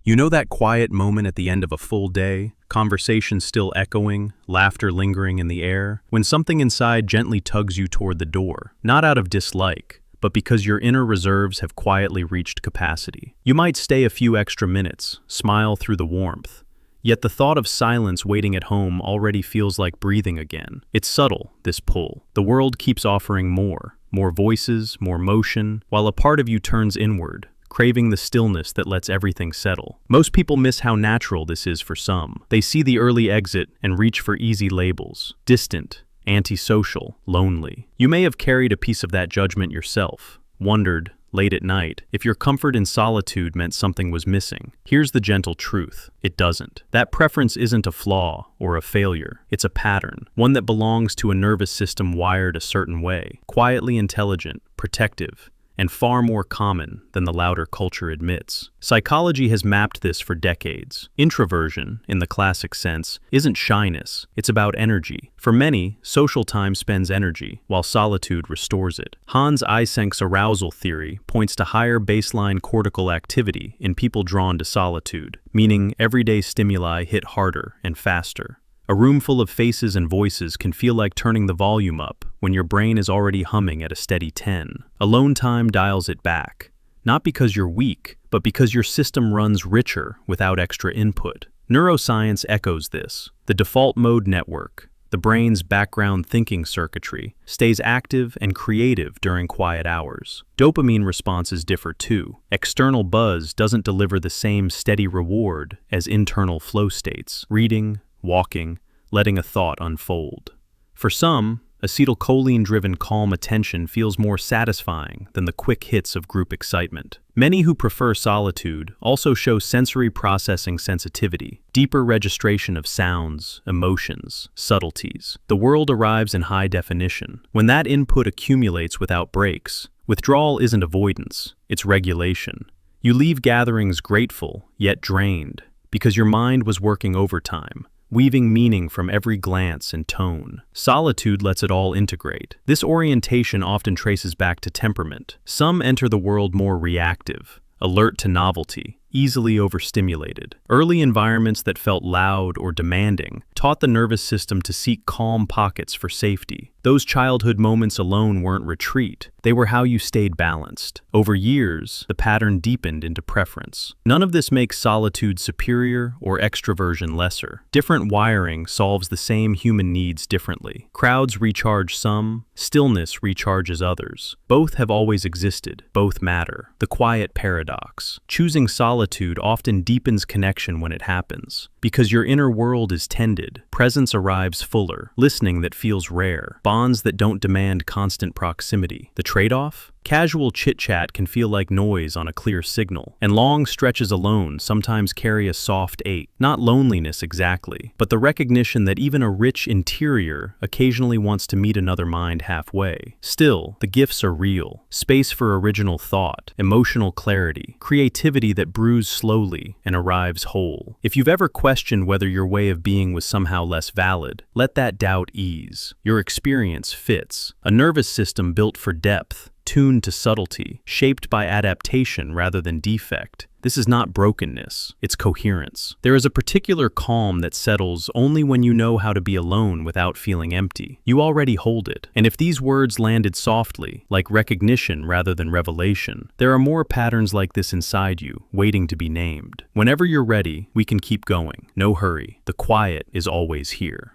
You know that quiet moment at the end of a full day, conversation still echoing, laughter lingering in the air, when something inside gently tugs you toward the door, not out of dislike, but because your inner reserves have quietly reached capacity. You might stay a few extra minutes, smile through the warmth, yet the thought of silence waiting at home already feels like breathing again. It's subtle, this pull. The world keeps offering more voices, more motion, while a part of you turns inward, craving the stillness that lets everything settle. Most people miss how natural this is for some. They see the early exit and reach for easy labels: distant, antisocial, lonely. You may have carried a piece of that judgment yourself, wondered, late at night, if your comfort in solitude meant something was missing. Here's the gentle truth: it doesn't. That preference isn't a flaw or a failure. It's a pattern, one that belongs to a nervous system wired a certain way, quietly intelligent, protective, and far more common than the louder culture admits. Psychology has mapped this for decades. Introversion, in the classic sense, isn't shyness, it's about energy. For many, social time spends energy, while solitude restores it. Hans Eysenk's arousal theory points to higher baseline cortical activity in people drawn to solitude, meaning everyday stimuli hit harder and faster. A room full of faces and voices can feel like turning the volume up when your brain is already humming at a steady 10. Alone time dials it back, not because you're weak, but because your system runs richer without extra input. Neuroscience echoes this. The default mode network, the brain's background thinking circuitry, stays active and creative during quiet hours. Dopamine responses differ too. External buzz doesn't deliver the same steady reward as internal flow states. Reading, walking, letting a thought unfold. For some, acetylcholine-driven calm attention feels more satisfying than the quick hits of group excitement. Many who prefer solitude also show sensory processing sensitivity, deeper registration of sounds, emotions, subtleties. The world arrives in high definition. When that input accumulates without breaks, withdrawal isn't avoidance, it's regulation. You leave gatherings grateful, yet drained, because your mind was working overtime, weaving meaning from every glance and tone. Solitude lets it all integrate. This orientation often traces back to temperament. Some enter the world more reactive, alert to novelty, easily overstimulated. Early environments that felt loud or demanding taught the nervous system to seek calm pockets for safety. Those childhood moments alone weren't retreat. They were how you stayed balanced. Over years, the pattern deepened into preference. None of this makes solitude superior or extroversion lesser. Different wiring solves the same human needs differently. Crowds recharge some, stillness recharges others. Both have always existed. Both matter. The quiet paradox. Choosing solitude often deepens connection when it happens. Because your inner world is tended, presence arrives fuller, listening that feels rare, bonds that don't demand constant proximity. The trade-off? Casual chit-chat can feel like noise on a clear signal, and long stretches alone sometimes carry a soft ache. Not loneliness exactly, but the recognition that even a rich interior occasionally wants to meet another mind halfway. Still, the gifts are real. Space for original thought, emotional clarity, creativity that brews slowly and arrives whole. If you've ever questioned whether your way of being was somehow less valid, let that doubt ease. Your experience fits. A nervous system built for depth, tuned to subtlety, shaped by adaptation rather than defect. This is not brokenness, it's coherence. There is a particular calm that settles only when you know how to be alone without feeling empty. You already hold it. And if these words landed softly, like recognition rather than revelation, there are more patterns like this inside you, waiting to be named. Whenever you're ready, we can keep going. No hurry. The quiet is always here.